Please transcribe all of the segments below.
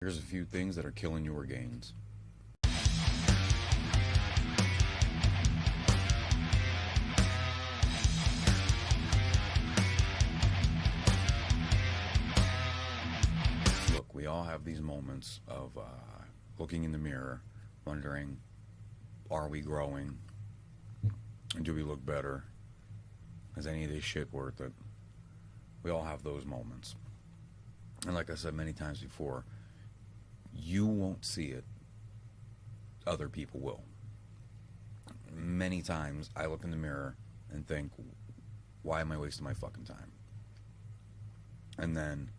Here's a few things that are killing your gains. Look, we all have these moments of looking in the mirror, wondering, are we growing? Do we look better? Is any of this shit worth it? We all have those moments. And like I said many times before, you won't see it. Other people will. Many times I look in the mirror and think, why am I wasting my fucking time? And then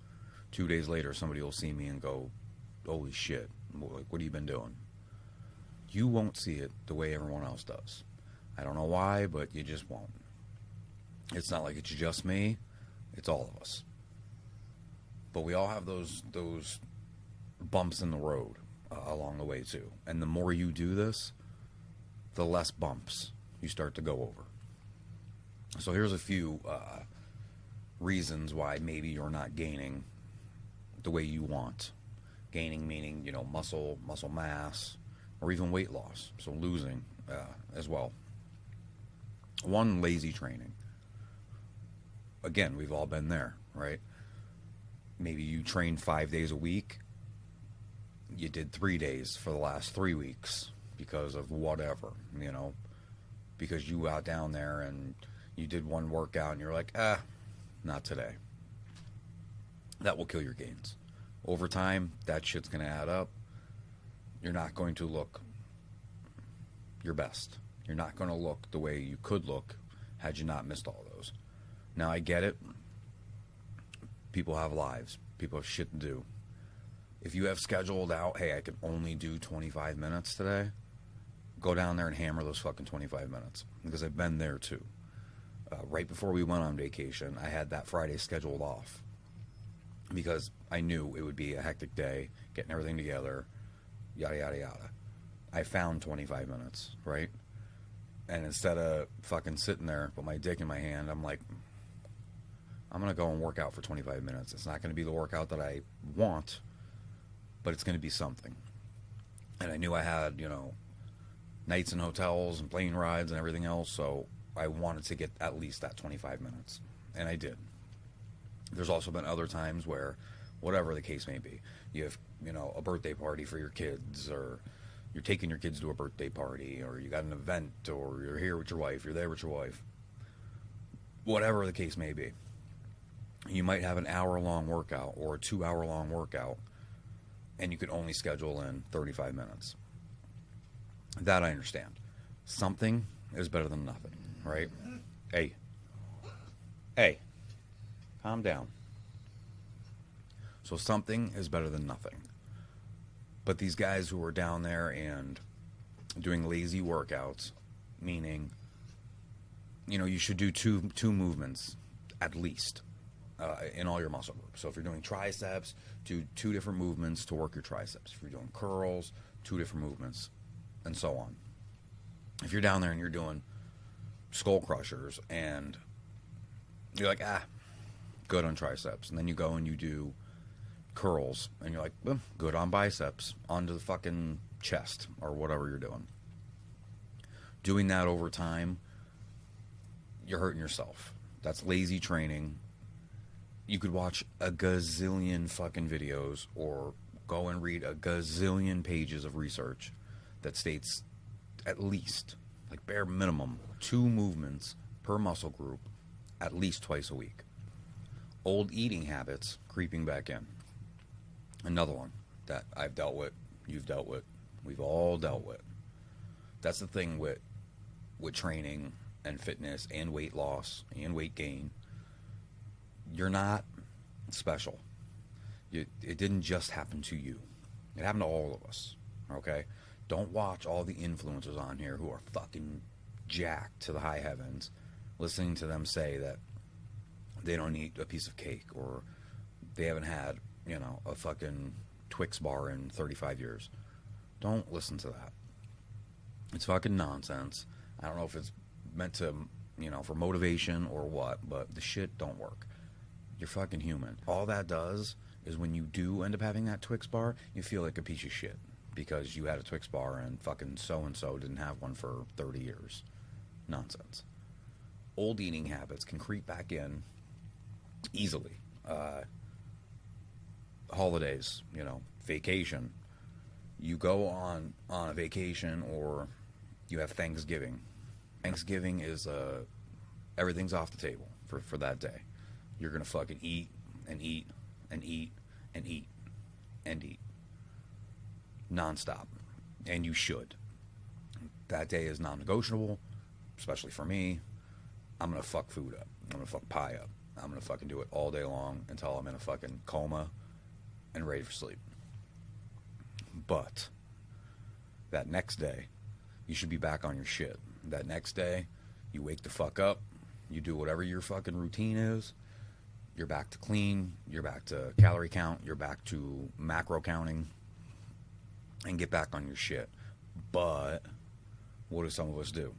2 days later, somebody will see me and go, holy shit, like, what have you been doing? You won't see it the way everyone else does. I don't know why, but you just won't. It's not like it's just me. It's all of us. But we all have those bumps in the road along the way too. And the more you do this, the less bumps you start to go over. So here's a few reasons why maybe you're not gaining the way you want. Gaining meaning, you know, muscle mass, or even weight loss. So losing as well. One, lazy training. Again, we've all been there, right? Maybe you train 5 days a week. You did 3 days for the last 3 weeks because of whatever, you know, because you got down there and you did one workout and you're like, not today. That will kill your gains. Over time, that shit's going to add up. You're not going to look your best. You're not going to look the way you could look had you not missed all those. Now, I get it. People have lives. People have shit to do. If you have scheduled out, hey, I can only do 25 minutes today, go down there and hammer those fucking 25 minutes. Because I've been there too. Right before we went on vacation, I had that Friday scheduled off. Because I knew it would be a hectic day, getting everything together, yada, yada, yada. I found 25 minutes, right? And instead of fucking sitting there with my dick in my hand, I'm like, I'm going to go and work out for 25 minutes. It's not going to be the workout that I want, but it's going to be something. And I knew I had, you know, nights in hotels and plane rides and everything else, so I wanted to get at least that 25 minutes. And I did. There's also been other times where, whatever the case may be, you have, you know, a birthday party for your kids, or you're taking your kids to a birthday party, or you got an event, or you're here with your wife, you're there with your wife. Whatever the case may be. You might have an hour-long workout or a 2-hour-long workout, and you could only schedule in 35 minutes. That I understand. Something is better than nothing, right? Hey, calm down. So something is better than nothing. But these guys who are down there and doing lazy workouts, meaning, you know, you should do two movements at least. In all your muscle groups. So if you're doing triceps, do 2 different movements to work your triceps. If you're doing curls, 2 different movements, and so on. If you're down there and you're doing skull crushers and you're like, good on triceps, and then you go and you do curls and you're like, good on biceps, onto the fucking chest or whatever you're doing. Doing that over time, you're hurting yourself. That's lazy training. You could watch a gazillion fucking videos or go and read a gazillion pages of research that states at least, like bare minimum, 2 movements per muscle group at least twice a week. Old eating habits creeping back in. Another one that I've dealt with, you've dealt with, we've all dealt with. That's the thing with training and fitness and weight loss and weight gain. You're not special. It didn't just happen to you. It happened to all of us, okay? Don't watch all the influencers on here who are fucking jacked to the high heavens, listening to them say that they don't eat a piece of cake, or they haven't had, you know, a fucking Twix bar in 35 years. Don't listen to that. It's fucking nonsense. I don't know if it's meant to, you know, for motivation or what, but the shit don't work. You're fucking human. All that does is when you do end up having that Twix bar, you feel like a piece of shit because you had a Twix bar and fucking so-and-so didn't have one for 30 years. Nonsense. Old eating habits can creep back in easily. Holidays, vacation. You go on a vacation, or you have Thanksgiving. Thanksgiving is everything's off the table for that day. You're gonna fucking eat and eat and eat and eat and eat nonstop, and you should. That day is non-negotiable, especially for me. I'm gonna fuck food up. I'm gonna fuck pie up. I'm gonna fucking do it all day long until I'm in a fucking coma and ready for sleep. But that next day, you should be back on your shit. That next day, you wake the fuck up, you do whatever your fucking routine is. You're back to clean, you're back to calorie count, you're back to macro counting, and get back on your shit. But what do some of us do?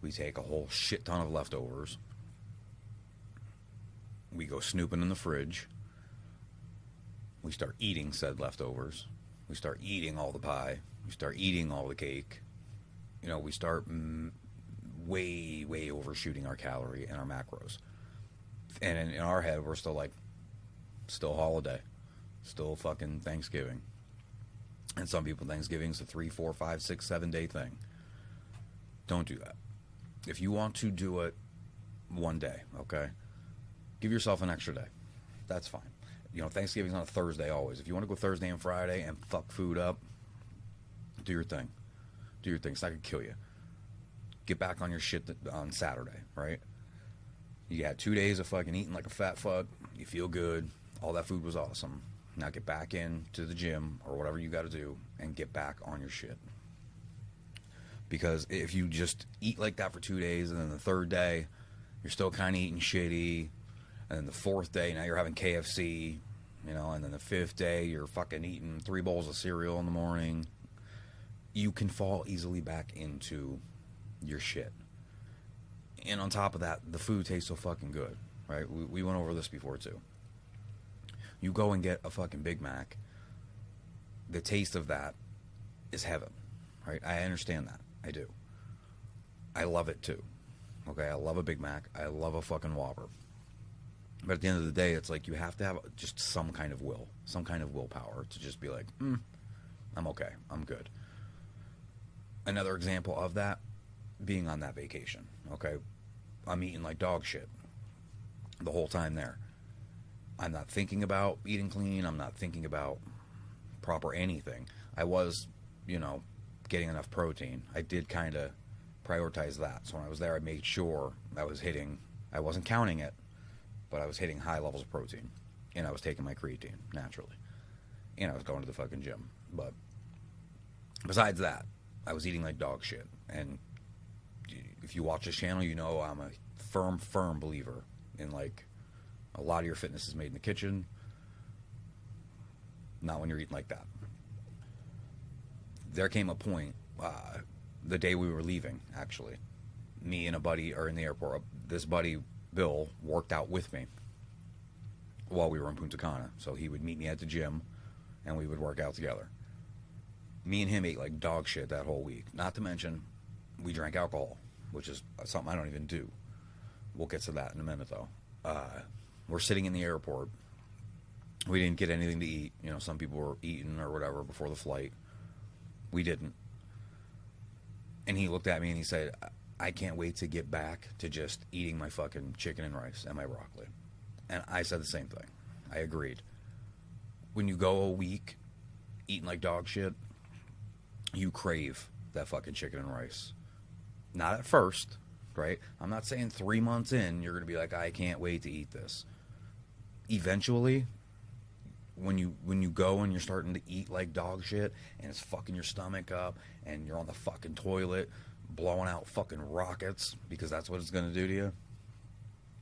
We take a whole shit ton of leftovers. We go snooping in the fridge. We start eating said leftovers. We start eating all the pie. We start eating all the cake. We start way overshooting our calorie and our macros. And in our head, we're still like, still holiday. Still fucking Thanksgiving. And some people, Thanksgiving's a 3, 4, 5, 6, 7 day thing. Don't do that. If you want to do it one day, okay, give yourself an extra day. That's fine. Thanksgiving's on a Thursday always. If you want to go Thursday and Friday and fuck food up, do your thing. Do your thing. It's not going to kill you. Get back on your shit on Saturday, right? You had 2 days of fucking eating like a fat fuck. You feel good. All that food was awesome. Now get back into the gym or whatever you got to do and get back on your shit. Because if you just eat like that for 2 days and then the third day, you're still kind of eating shitty. And then the fourth day, now you're having KFC, and then the fifth day, you're fucking eating 3 bowls of cereal in the morning. You can fall easily back into your shit. And on top of that, the food tastes so fucking good, right? We went over this before, too. You go and get a fucking Big Mac. The taste of that is heaven, right? I understand that. I do. I love it, too. Okay, I love a Big Mac. I love a fucking Whopper. But at the end of the day, it's like you have to have just some kind of will, some kind of willpower to just be like, I'm okay, I'm good. Another example of that, being on that vacation, okay? I'm eating like dog shit the whole time there. I'm not thinking about eating clean. I'm not thinking about proper anything. I was, getting enough protein. I did kind of prioritize that. So when I was there, I made sure I wasn't counting it, but I was hitting high levels of protein. And I was taking my creatine, naturally. And I was going to the fucking gym. But besides that, I was eating like dog shit. And if you watch this channel, I'm a firm believer in, like, a lot of your fitness is made in the kitchen. Not when you're eating like that. There came a point, the day we were leaving, actually. Me and a buddy are in the airport. This buddy, Bill, worked out with me while we were in Punta Cana. So he would meet me at the gym, and we would work out together. Me and him ate like dog shit that whole week. Not to mention, we drank alcohol, which is something I don't even do. We'll get to that in a minute, though. We're sitting in the airport. We didn't get anything to eat. Some people were eating or whatever before the flight. We didn't. And he looked at me and he said, I can't wait to get back to just eating my fucking chicken and rice and my broccoli. And I said the same thing. I agreed. When you go a week eating like dog shit, you crave that fucking chicken and rice. Not at first, right? I'm not saying 3 months in, you're going to be like, I can't wait to eat this. Eventually, when you go and you're starting to eat like dog shit and it's fucking your stomach up and you're on the fucking toilet blowing out fucking rockets because that's what it's going to do to you,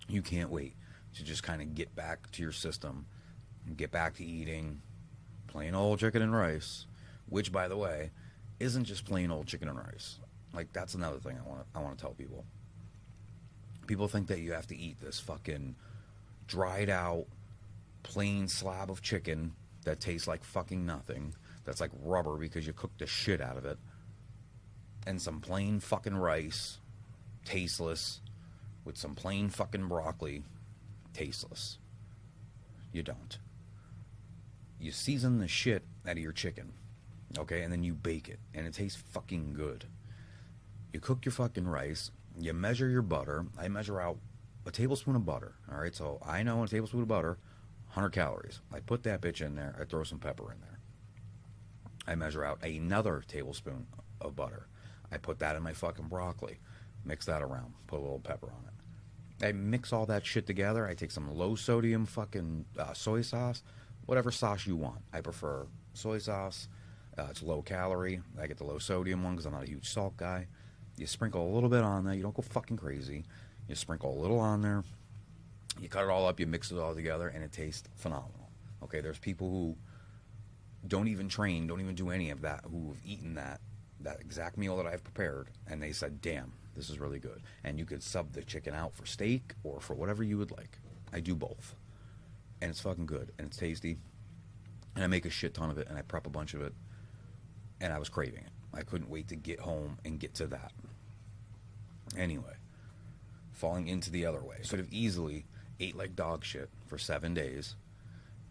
you can't wait to just kind of get back to your system and get back to eating plain old chicken and rice, which, by the way, isn't just plain old chicken and rice. Like, that's another thing I want to tell people. People think that you have to eat this fucking dried out plain slab of chicken that tastes like fucking nothing, that's like rubber because you cooked the shit out of it, and some plain fucking rice, tasteless, with some plain fucking broccoli, tasteless. You don't. You season the shit out of your chicken, okay, and then you bake it, and it tastes fucking good. You cook your fucking rice, you measure your butter. I measure out a tablespoon of butter, all right, so I know a tablespoon of butter, 100 calories. I put that bitch in there, I throw some pepper in there. I measure out another tablespoon of butter. I put that in my fucking broccoli, mix that around, put a little pepper on it. I mix all that shit together. I take some low sodium fucking soy sauce, whatever sauce you want. I prefer soy sauce. It's low calorie. I get the low sodium one because I'm not a huge salt guy. You sprinkle a little bit on there. You don't go fucking crazy. You sprinkle a little on there. You cut it all up. You mix it all together, and it tastes phenomenal. Okay, there's people who don't even train, don't even do any of that, who have eaten that exact meal that I've prepared, and they said, damn, this is really good. And you could sub the chicken out for steak or for whatever you would like. I do both. And it's fucking good, and it's tasty. And I make a shit ton of it, and I prep a bunch of it. And I was craving it. I couldn't wait to get home and get to that. Anyway, falling into the other way. Could have easily ate like dog shit for 7 days,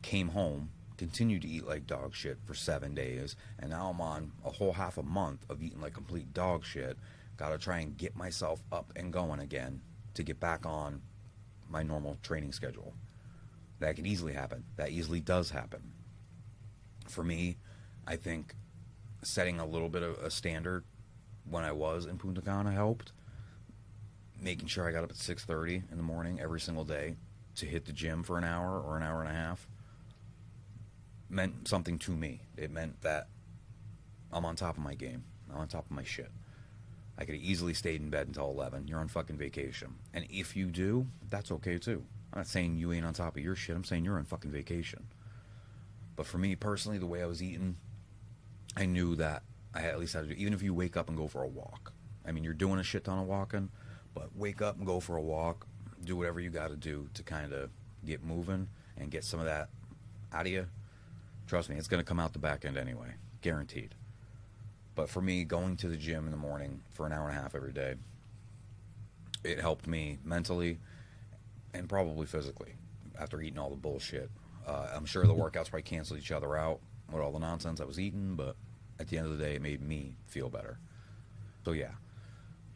came home, continued to eat like dog shit for 7 days, and now I'm on a whole half a month of eating like complete dog shit. Gotta try and get myself up and going again to get back on my normal training schedule. That can easily happen. That easily does happen. For me, I think setting a little bit of a standard when I was in Punta Cana helped. Making sure I got up at 6:30 in the morning every single day to hit the gym for an hour or an hour and a half meant something to me. It meant that I'm on top of my game. I'm on top of my shit. I could have easily stayed in bed until 11. You're on fucking vacation. And if you do, that's okay too. I'm not saying you ain't on top of your shit. I'm saying you're on fucking vacation. But for me personally, the way I was eating, I knew that I at least had to do, even if you wake up and go for a walk. I mean, you're doing a shit ton of walking, but wake up and go for a walk. Do whatever you got to do to kind of get moving and get some of that out of you. Trust me, it's going to come out the back end anyway. Guaranteed. But for me, going to the gym in the morning for an hour and a half every day, it helped me mentally and probably physically after eating all the bullshit. I'm sure the workouts probably canceled each other out with all the nonsense I was eating, but at the end of the day, it made me feel better. So yeah,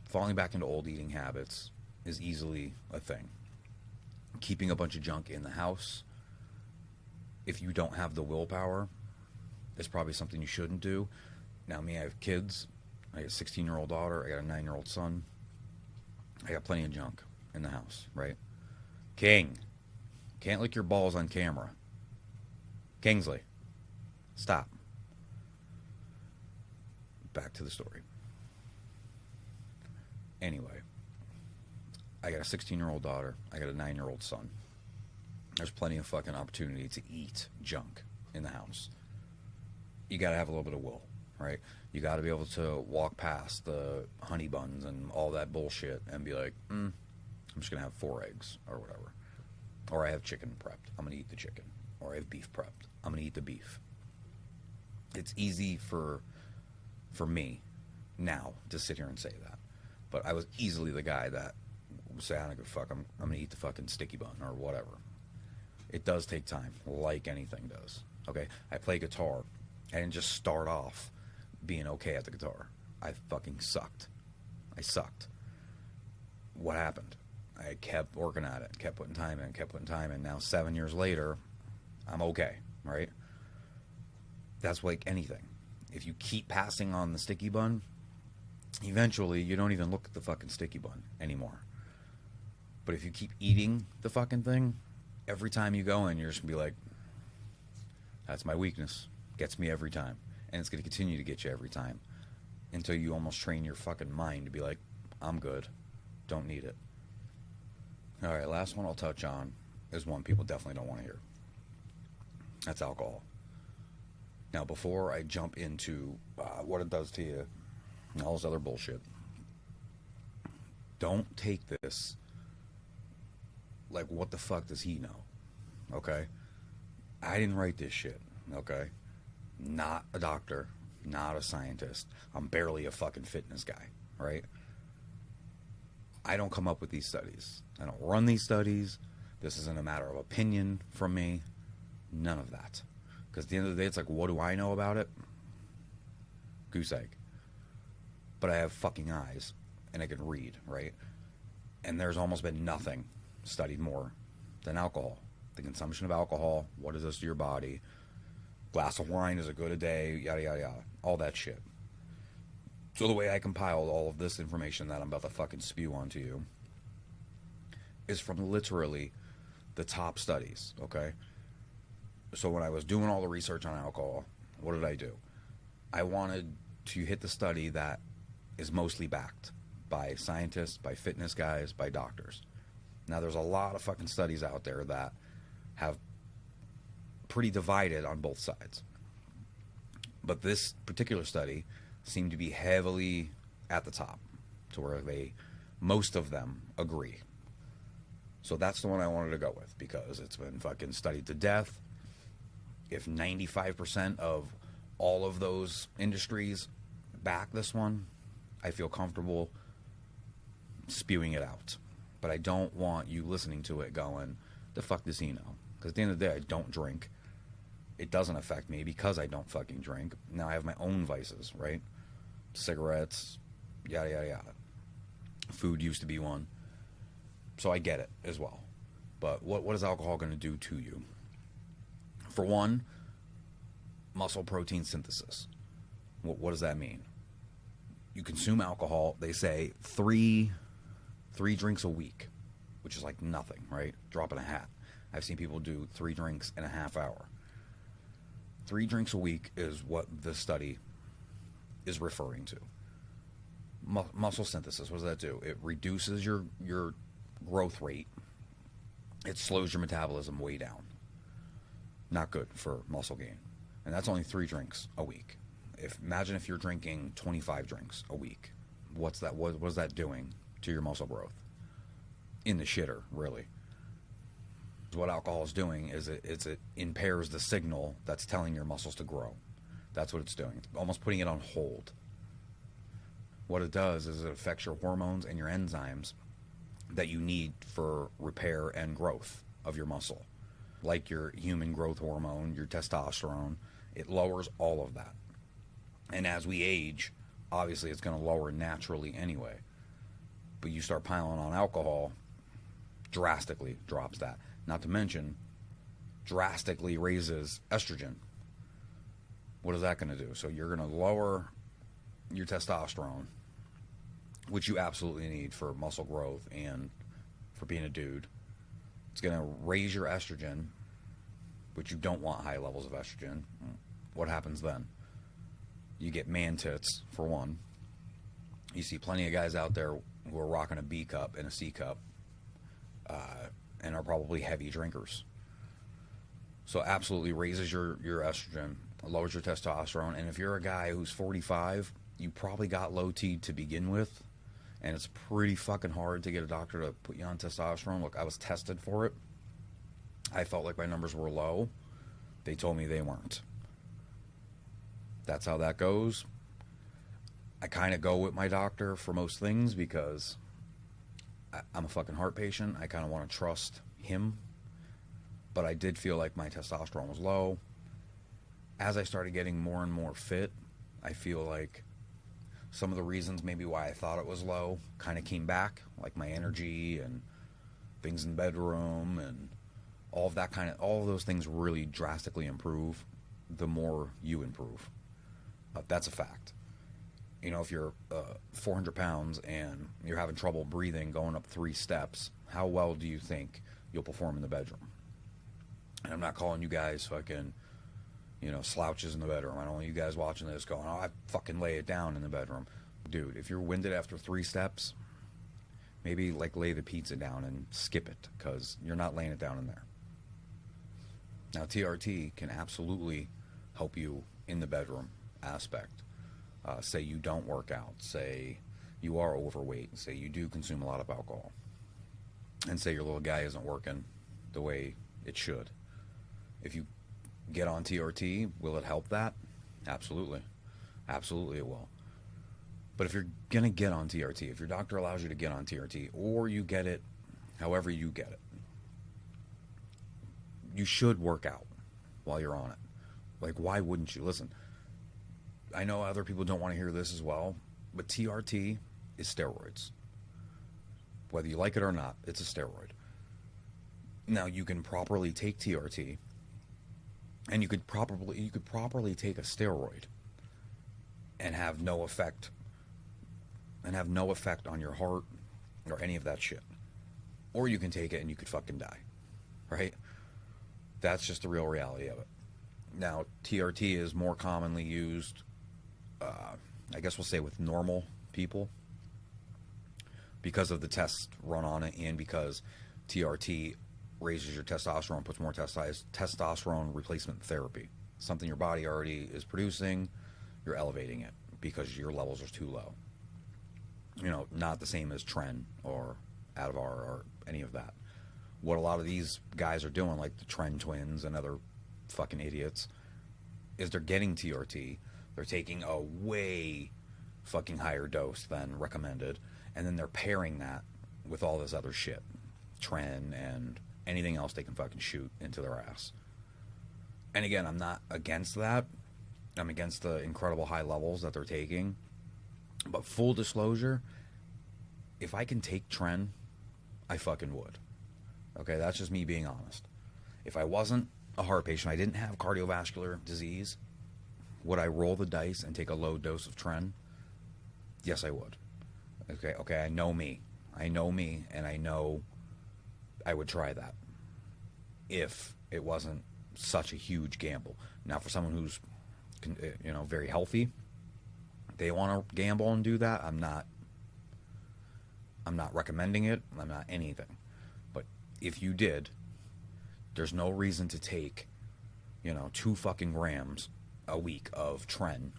falling back into old eating habits is easily a thing. Keeping a bunch of junk in the house, if you don't have the willpower, is probably something you shouldn't do. Now, me, I have kids. I got a 16-year-old daughter. I got a 9-year-old son. I got plenty of junk in the house, right? King, can't lick your balls on camera. Kingsley, stop. Back to the story. Anyway, I got a 16-year-old daughter. I got a 9-year-old son. There's plenty of fucking opportunity to eat junk in the house. You got to have a little bit of will, right? You got to be able to walk past the honey buns and all that bullshit and be like, I'm just going to have 4 eggs or whatever. Or I have chicken prepped. I'm going to eat the chicken. Or I have beef prepped. I'm going to eat the beef. It's easy for me now to sit here and say that. But I was easily the guy that would say, I don't give a fuck, I'm going to eat the fucking sticky bun or whatever. It does take time, like anything does. Okay? I play guitar. I didn't just start off being okay at the guitar. I fucking sucked. I sucked. What happened? I kept working at it, kept putting time in. Now 7 years later, I'm okay, right? That's like anything. If you keep passing on the sticky bun, eventually you don't even look at the fucking sticky bun anymore. But if you keep eating the fucking thing, every time you go in, you're just going to be like, that's my weakness. Gets me every time. And it's going to continue to get you every time until you almost train your fucking mind to be like, I'm good. Don't need it. All right, last one I'll touch on is one people definitely don't want to hear. That's alcohol. Now, before I jump into what it does to you and all this other bullshit, don't take this like, what the fuck does he know? Okay? I didn't write this shit, okay? Not a doctor, not a scientist. I'm barely a fucking fitness guy, right? I don't come up with these studies. I don't run these studies. This isn't a matter of opinion from me. None of that. Because at the end of the day, it's like, what do I know about it? Goose egg. But I have fucking eyes, and I can read, right? And there's almost been nothing studied more than alcohol. The consumption of alcohol, what does this to your body? Glass of wine is a good a day, yada, yada, yada. All that shit. So the way I compiled all of this information that I'm about to fucking spew onto you is from literally the top studies, okay? So when I was doing all the research on alcohol, what did I do? I wanted to hit the study that is mostly backed by scientists, by fitness guys, by doctors. Now, there's a lot of fucking studies out there that have pretty divided on both sides. But this particular study seemed to be heavily at the top, to where most of them agree. So that's the one I wanted to go with, because it's been fucking studied to death. If 95% of all of those industries back this one, I feel comfortable spewing it out. But I don't want you listening to it going, the fuck does he know? Because at the end of the day, I don't drink. It doesn't affect me because I don't fucking drink. Now I have my own vices, right? Cigarettes, yada, yada, yada. Food used to be one. So I get it as well. But what is alcohol going to do to you? For one, muscle protein synthesis. What does that mean? You consume alcohol, they say three drinks a week, which is like nothing, right? Drop in a hat. I've seen people do 3 drinks in a half hour. 3 drinks a week is what the study is referring to. Muscle synthesis, what does that do? It reduces your growth rate. It slows your metabolism way down. Not good for muscle gain. And that's only 3 drinks a week. Imagine if you're drinking 25 drinks a week. What's that? What is that doing to your muscle growth? In the shitter, really. What alcohol is doing is it impairs the signal that's telling your muscles to grow. That's what it's doing. It's almost putting it on hold. What it does is it affects your hormones and your enzymes that you need for repair and growth of your muscle. Like your human growth hormone, your testosterone, it lowers all of that. And as we age, obviously it's going to lower naturally anyway. But you start piling on alcohol, drastically drops that. Not to mention, drastically raises estrogen. What is that going to do? So you're going to lower your testosterone, which you absolutely need for muscle growth and for being a dude. It's going to raise your estrogen, which you don't want high levels of estrogen. What happens then? You get man tits, for one. You see plenty of guys out there who are rocking a B cup and a C cup and are probably heavy drinkers. So absolutely raises your estrogen, lowers your testosterone. And if you're a guy who's 45, you probably got low T to begin with. And it's pretty fucking hard to get a doctor to put you on testosterone. Look, I was tested for it. I felt like my numbers were low. They told me they weren't. That's how that goes. I kind of go with my doctor for most things because I'm a fucking heart patient. I kind of want to trust him. But I did feel like my testosterone was low. As I started getting more and more fit, I feel like some of the reasons maybe why I thought it was low kind of came back, like my energy and things in the bedroom and all of that all of those things really drastically improve the more you improve. That's a fact. You know, if you're 400 pounds and you're having trouble breathing going up 3 steps, how well do you think you'll perform in the bedroom? And I'm not calling you guys fucking, slouches in the bedroom. I don't want you guys watching this going, oh, I fucking lay it down in the bedroom. Dude, if you're winded after 3 steps, maybe lay the pizza down and skip it, because you're not laying it down in there. Now, TRT can absolutely help you in the bedroom aspect. Say you don't work out, say you are overweight, say you do consume a lot of alcohol, and say your little guy isn't working the way it should. If you get on TRT, will it help that? Absolutely. Absolutely it will. But if you're going to get on TRT, if your doctor allows you to get on TRT, or you get it however you get it, you should work out while you're on it. Like, why wouldn't you? Listen, I know other people don't want to hear this as well, but TRT is steroids. Whether you like it or not, it's a steroid. Now, you can properly take TRT, and you could properly take a steroid and have no effect on your heart or any of that shit. Or you can take it and you could fucking die. Right? That's just the real reality of it. Now, TRT is more commonly used, I guess we'll say, with normal people because of the tests run on it, and because TRT raises your testosterone, puts more testosterone replacement therapy. Something your body already is producing, you're elevating it because your levels are too low. You know, not the same as Tren or Adavar or any of that. What a lot of these guys are doing, like the Tren twins and other fucking idiots, is they're getting TRT, they're taking a way fucking higher dose than recommended, and then they're pairing that with all this other shit, Tren and anything else they can fucking shoot into their ass. And again, I'm not against that. I'm against the incredible high levels that they're taking. But full disclosure, if I can take Tren, I fucking would. Okay, that's just me being honest. If I wasn't a heart patient, I didn't have cardiovascular disease, would I roll the dice and take a low dose of Tren? Yes, I would. Okay, I know me, and I know I would try that if it wasn't such a huge gamble. Now, for someone who's, you know, very healthy, they want to gamble and do that, I'm not recommending it. I'm not anything. But if you did, there's no reason to take, you know, 2 fucking grams a week of Tren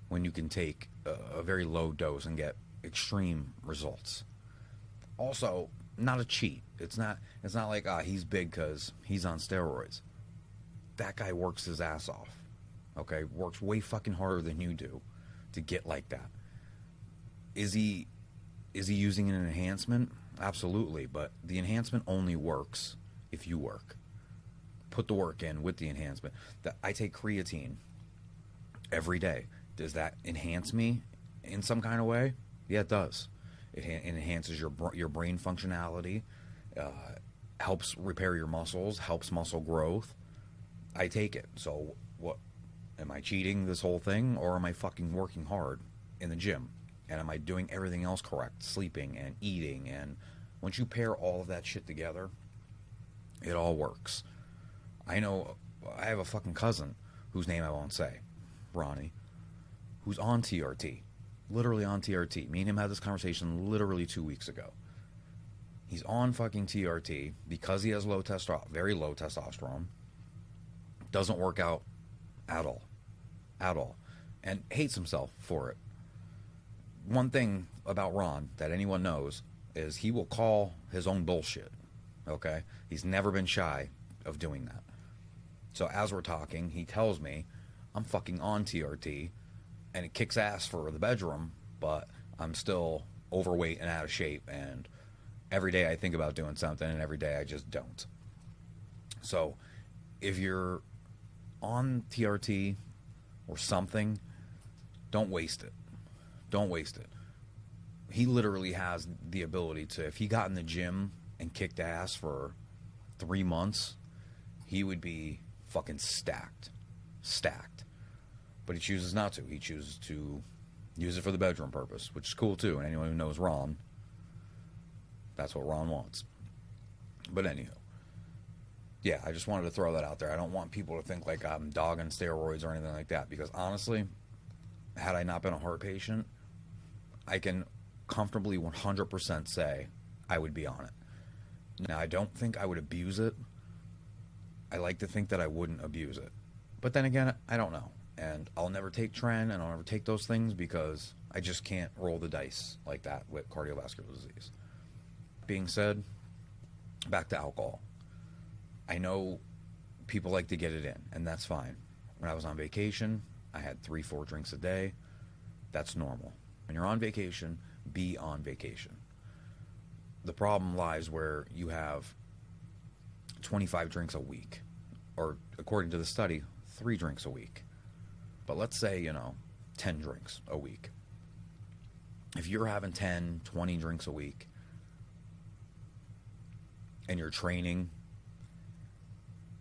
when you can take a very low dose and get extreme results. Also, not a cheat. It's not like, he's big because he's on steroids. That guy works his ass off. Okay, works way fucking harder than you do to get like that. Is he using an enhancement? Absolutely, but the enhancement only works if you work. Put the work in with the enhancement. I take creatine every day. Does that enhance me in some kind of way? Yeah, it does. It enhances your brain functionality, helps repair your muscles, helps muscle growth. I take it. So what? Am I cheating this whole thing, or am I fucking working hard in the gym? And am I doing everything else correct? Sleeping and eating. And once you pair all of that shit together, it all works. I know I have a fucking cousin whose name I won't say, Ronnie, who's on TRT. Literally on TRT. Me and him had this conversation literally 2 weeks ago. He's on fucking TRT because he has very low testosterone. Doesn't work out at all. And hates himself for it. One thing about Ron that anyone knows is he will call his own bullshit. Okay? He's never been shy of doing that. So as we're talking, he tells me, I'm fucking on TRT, and it kicks ass for the bedroom, but I'm still overweight and out of shape, and every day I think about doing something, and every day I just don't. So if you're on TRT or something, don't waste it. Don't waste it. He literally has the ability to, if he got in the gym and kicked ass for 3 months, he would be fucking stacked. But he chooses not to. He chooses to use it for the bedroom purpose, which is cool too. And anyone who knows Ron, that's what Ron wants. But anywho, yeah, I just wanted to throw that out there. I don't want people to think like I'm dogging steroids or anything like that, because honestly, had I not been a heart patient, I can comfortably 100% say I would be on it. Now, I don't think I would abuse it. I like to think that I wouldn't abuse it. But then again, I don't know. And I'll never take Tren, and I'll never take those things because I just can't roll the dice like that with cardiovascular disease. Being said, back to alcohol. I know people like to get it in, and that's fine. When I was on vacation, I had 3-4 drinks a day. That's normal. When you're on vacation, be on vacation. The problem lies where you have 25 drinks a week, or according to the study, 3 drinks a week. But let's say, 10 drinks a week. If you're having 10, 20 drinks a week, and you're training,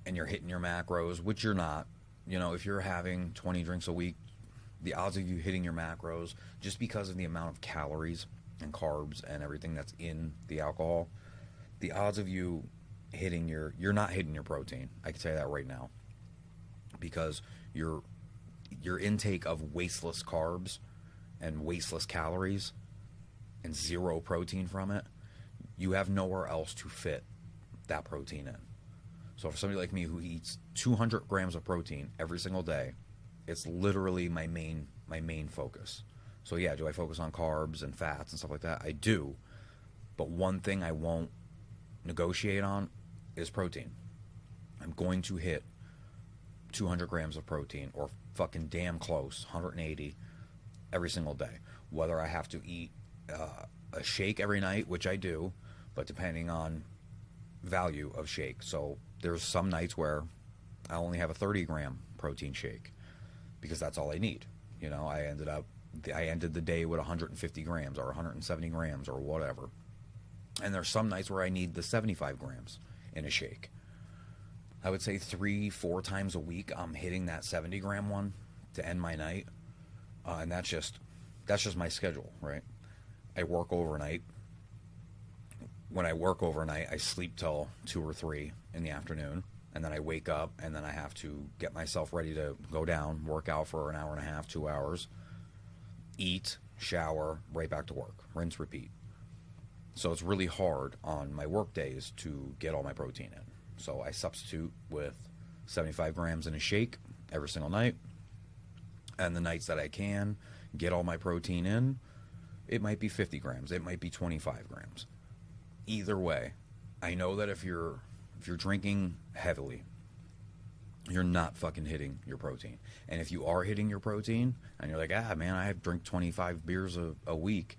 and you're hitting your macros, which you're not, if you're having 20 drinks a week, the odds of you hitting your macros, just because of the amount of calories and carbs and everything that's in the alcohol, the odds of you hitting you're not hitting your protein. I can tell you that right now, because your intake of wasteless carbs and wasteless calories and zero protein from it, you have nowhere else to fit that protein in. So for somebody like me who eats 200 grams of protein every single day, it's literally my main focus. So yeah, do I focus on carbs and fats and stuff like that? I do. But one thing I won't negotiate on is protein. I'm going to hit 200 grams of protein, or fucking damn close, 180 every single day. Whether I have to eat a shake every night, which I do, but depending on value of shake. So there's some nights where I only have a 30-gram protein shake because that's all I need. I ended the day with 150 grams or 170 grams or whatever. And there's some nights where I need the 75 grams in a shake. I would say 3-4 times a week I'm hitting that 70-gram one to end my night. And that's just my schedule, right? I work overnight. When I work overnight, I sleep till 2 or 3 in the afternoon, and then I wake up, and then I have to get myself ready to go down, work out for an hour and a half, 2 hours, eat, shower, right back to work, rinse, repeat. So it's really hard on my work days to get all my protein in. So I substitute with 75 grams in a shake every single night, and the nights that I can get all my protein in, it might be 50 grams, it might be 25 grams. Either way, I know that if you're drinking heavily, you're not fucking hitting your protein. And if you are hitting your protein, and you're like, man, I drink 25 beers a week,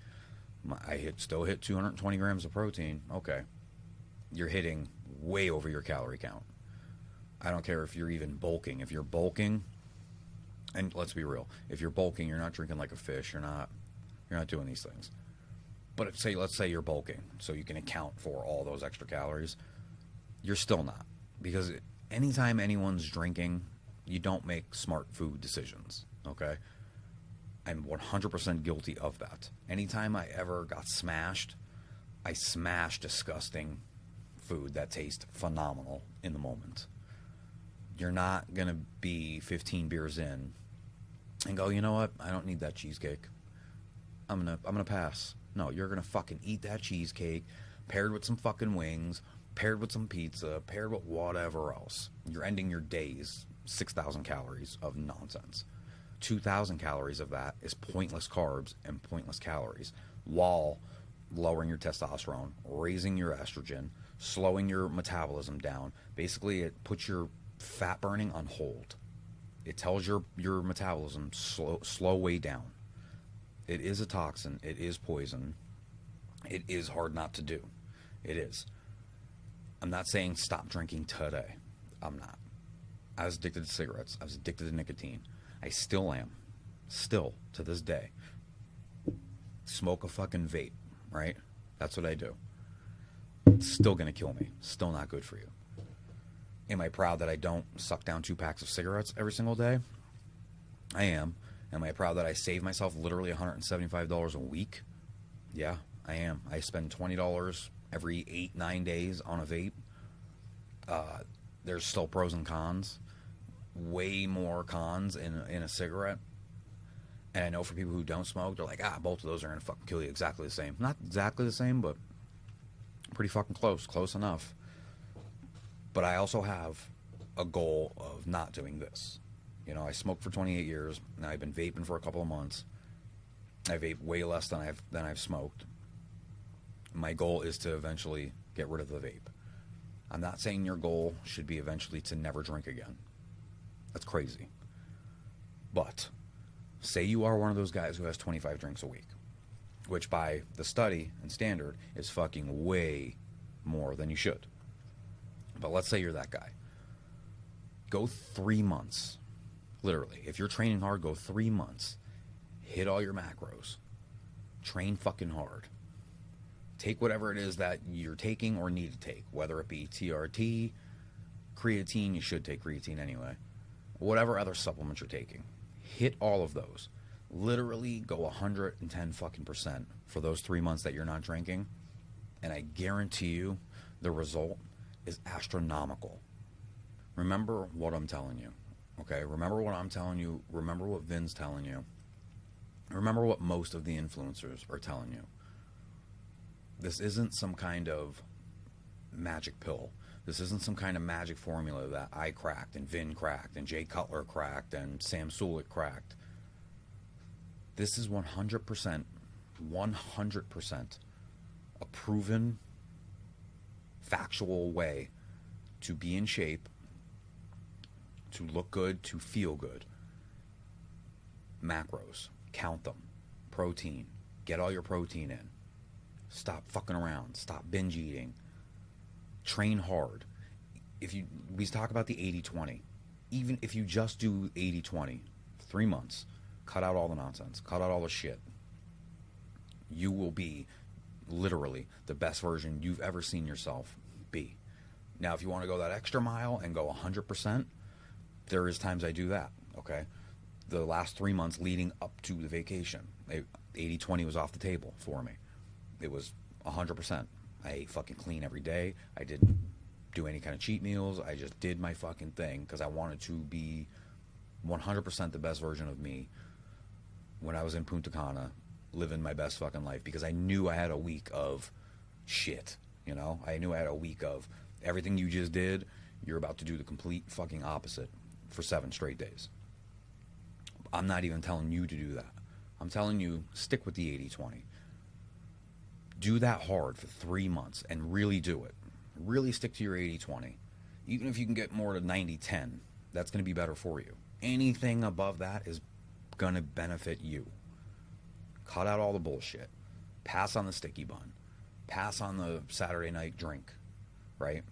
I still hit 220 grams of protein. Okay, you're hitting way over your calorie count. I don't care if you're even bulking. If you're bulking, and let's be real, if you're bulking, you're not drinking like a fish. You're not doing these things. But let's say you're bulking, so you can account for all those extra calories. You're still not, because anytime anyone's drinking, you don't make smart food decisions. Okay, I'm 100% guilty of that. Anytime I ever got smashed, I smashed disgusting food that tastes phenomenal in the moment. You're not gonna be 15 beers in and go, you know what? I don't need that cheesecake. I'm gonna pass. No, you're gonna fucking eat that cheesecake, paired with some fucking wings, paired with some pizza, paired with whatever else. You're ending your days 6,000 calories of nonsense. 2,000 calories of that is pointless carbs and pointless calories, while lowering your testosterone, raising your estrogen, slowing your metabolism down. Basically, it puts your fat burning on hold. It tells your metabolism slow way down. It is a toxin. It is poison. It is hard not to do. It is. I'm not saying stop drinking today. I'm not. I was addicted to cigarettes. I was addicted to nicotine. I still am. Still, to this day. Smoke a fucking vape, right? That's what I do. It's still going to kill me. Still not good for you. Am I proud that I don't suck down 2 packs of cigarettes every single day? I am. Am I proud that I save myself literally $175 a week? Yeah, I am. I spend $20 every 8-9 days on a vape. There's still pros and cons. Way more cons in a cigarette. And I know for people who don't smoke, they're like, both of those are going to fucking kill you exactly the same. Not exactly the same, but pretty fucking close. Close enough. But I also have a goal of not doing this. I smoked for 28 years. Now I've been vaping for a couple of months. I vape way less than I've smoked. My goal is to eventually get rid of the vape. I'm not saying your goal should be eventually to never drink again. That's crazy. But say you are one of those guys who has 25 drinks a week, which by the study and standard is fucking way more than you should. But let's say you're that guy. Go 3 months. Literally, if you're training hard, go 3 months. Hit all your macros. Train fucking hard. Take whatever it is that you're taking or need to take, whether it be TRT, creatine, you should take creatine anyway, whatever other supplements you're taking. Hit all of those. Literally go 110 fucking percent for those 3 months that you're not drinking, and I guarantee you the result is astronomical. Remember what I'm telling you, okay? Remember what I'm telling you. Remember what Vin's telling you. Remember what most of the influencers are telling you. This isn't some kind of magic pill. This isn't some kind of magic formula that I cracked and Vin cracked and Jay Cutler cracked and Sam Sulik cracked. This is 100% a proven, factual way to be in shape, to look good, to feel good. Macros, count them. Protein, get all your protein in. Stop fucking around. Stop binge eating. Train hard. We talk about the 80-20. Even if you just do 80-20, 3 months, cut out all the nonsense, cut out all the shit, you will be literally the best version you've ever seen yourself be. Now, if you want to go that extra mile and go 100%, there is times I do that, okay? The last 3 months leading up to the vacation, 80-20 was off the table for me. It was 100%. I ate fucking clean every day. I didn't do any kind of cheat meals. I just did my fucking thing because I wanted to be 100% the best version of me when I was in Punta Cana, living my best fucking life, because I knew I had a week of shit, you know? I knew I had a week of everything you just did, you're about to do the complete fucking opposite for 7 straight days. I'm not even telling you to do that. I'm telling you, stick with the 80-20. Do that hard for 3 months and really do it. Really stick to your 80-20. Even if you can get more to 90-10, that's going to be better for you. Anything above that is going to benefit you. Cut out all the bullshit. Pass on the sticky bun. Pass on the Saturday night drink, right?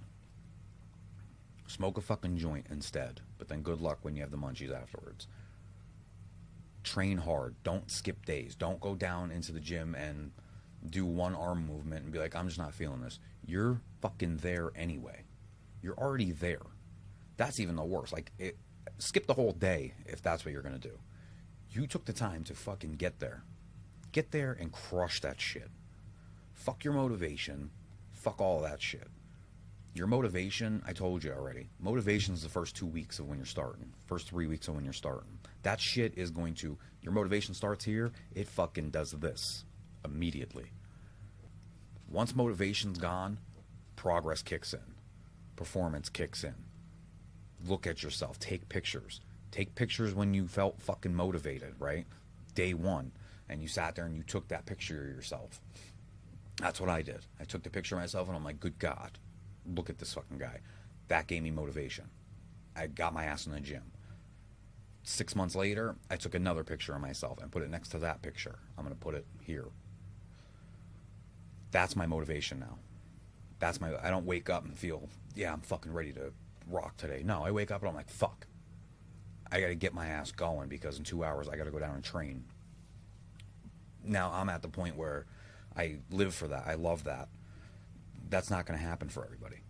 Smoke a fucking joint instead, but then good luck when you have the munchies afterwards. Train hard. Don't skip days. Don't go down into the gym and do one arm movement and be like, I'm just not feeling this. You're fucking there anyway. You're already there. That's even the worst. Like, skip the whole day if that's what you're going to do. You took the time to fucking get there. Get there and crush that shit. Fuck your motivation. Fuck all that shit. Your motivation, I told you already. Motivation is the first 2 weeks of when you're starting. First 3 weeks of when you're starting. That shit is going to, your motivation starts here, it fucking does this immediately. Once motivation's gone, progress kicks in. Performance kicks in. Look at yourself. Take pictures. Take pictures when you felt fucking motivated, right? Day one. And you sat there and you took that picture of yourself. That's what I did. I took the picture of myself and I'm like, good God, look at this fucking guy. That gave me motivation. I got my ass in the gym. 6 months later, I took another picture of myself and put it next to that picture. I'm going to put it here. That's my motivation now. I don't wake up and feel, yeah, I'm fucking ready to rock today. No, I wake up and I'm like, fuck. I got to get my ass going because in 2 hours I got to go down and train. Now I'm at the point where I live for that. I love that. That's not going to happen for everybody.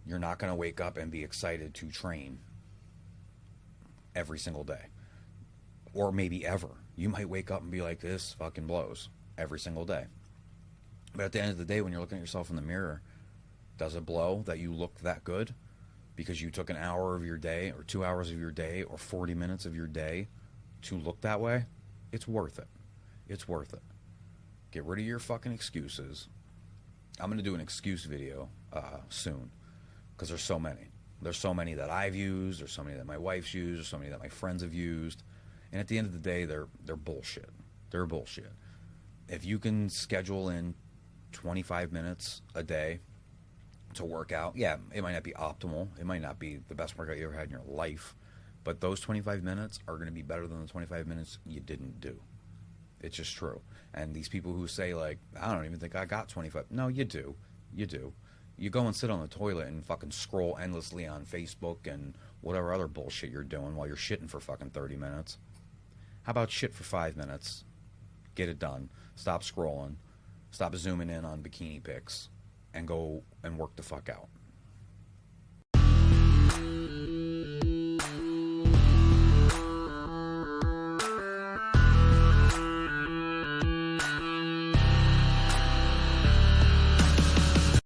You're not going to wake up and be excited to train every single day. Or maybe ever. You might wake up and be like, this fucking blows every single day. But at the end of the day, when you're looking at yourself in the mirror, does it blow that you look that good? Because you took an hour of your day or 2 hours of your day or 40 minutes of your day to look that way? It's worth it. It's worth it. Get rid of your fucking excuses. I'm going to do an excuse video soon because there's so many. There's so many that I've used. There's so many that my wife's used. There's so many that my friends have used. And at the end of the day, they're bullshit. They're bullshit. If you can schedule in 25 minutes a day to work out. Yeah, it might not be optimal. It might not be the best workout you ever had in your life. But those 25 minutes are going to be better than the 25 minutes you didn't do. It's just true. And these people who say, like, I don't even think I got 25. No, you do. You do. You go and sit on the toilet and fucking scroll endlessly on Facebook and whatever other bullshit you're doing while you're shitting for fucking 30 minutes. How about shit for 5 minutes? Get it done. Stop scrolling. Stop zooming in on bikini pics. And go and work the fuck out.